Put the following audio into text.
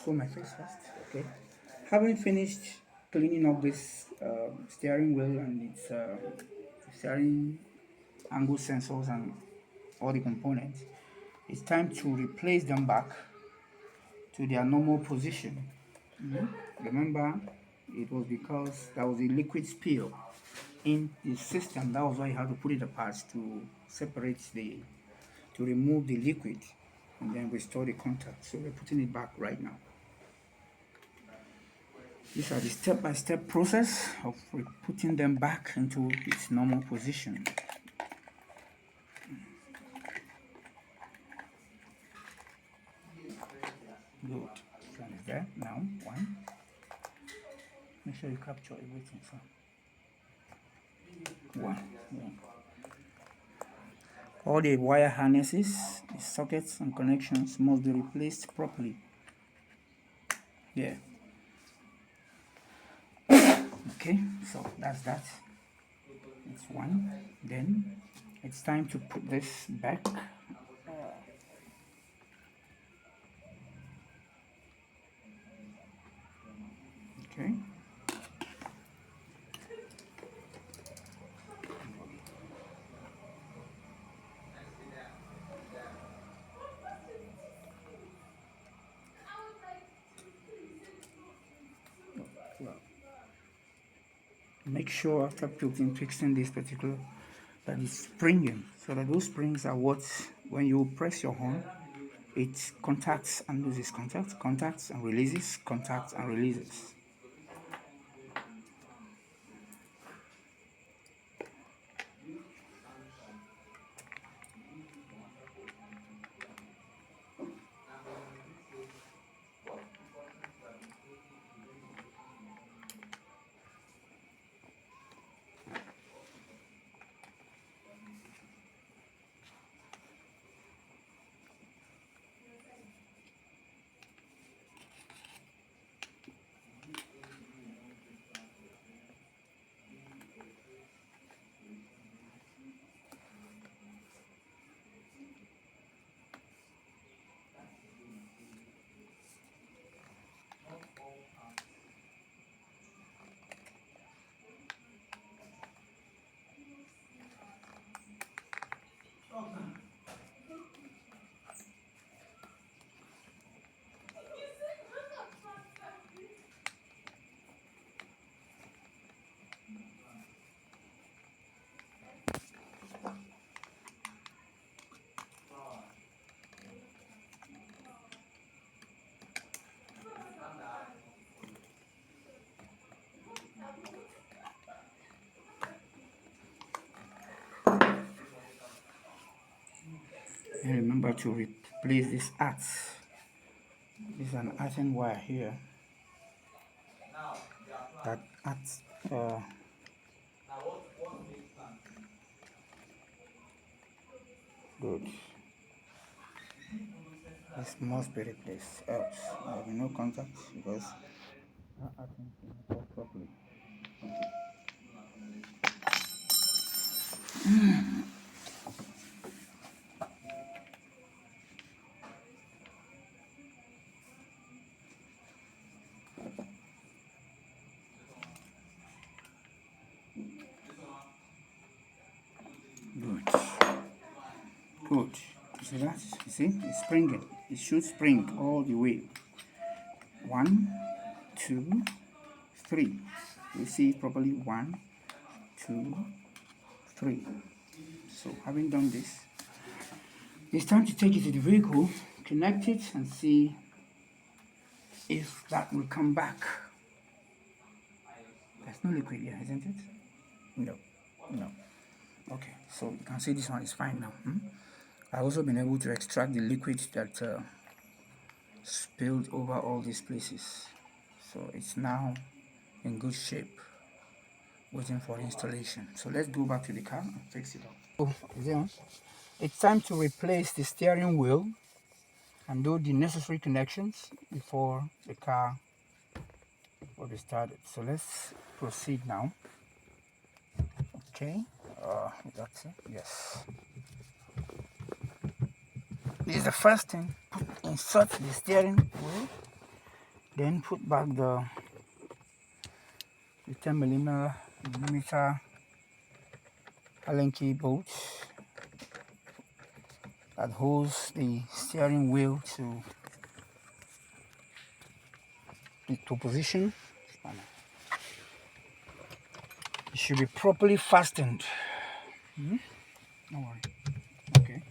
show my face first. Okay. Having finished cleaning up this steering wheel and its steering angle sensors and all the components, it's time to replace them back to their normal position. Remember, it was because there was a liquid spill in the system. That was why you had to put it apart to separate to remove the liquid and then restore the contact. So we're putting it back right now. These are the step-by-step process of putting them back into its normal position. Good. So is there now. One. Make sure you capture everything. So one. All the wire harnesses, the sockets and connections must be replaced properly. Yeah. Okay, so that's that. It's one. Then it's time to put this back. Okay. Make sure after fixing this particular that it's springing, so that those springs are what, when you press your horn, it contacts and loses contacts and releases, contacts and releases. And remember to replace this earth. This is an earthen wire here. That earth. Good. This must be replaced, else there will be no contact because that earthing cannot work properly. Good. Good. You see that? You see? It's springing. It should spring all the way. 1, 2, 3. You see it properly? 1, 2, 3. So having done this, it's time to take it to the vehicle, connect it and see if that will come back. There's no liquid here, isn't it? No. Okay, so you can see this one is fine now. I've also been able to extract the liquid that spilled over all these places. So it's now in good shape, waiting for installation. So let's go back to the car and fix it up. Oh, is it on? It's time to replace the steering wheel and do the necessary connections before the car will be started. So let's proceed now. Okay, that's it. Yes. This is the first thing. Insert the steering wheel Then put back the 10 millimeter Allen key bolt that holds the steering wheel to position. It should be properly fastened. Don't worry. Okay.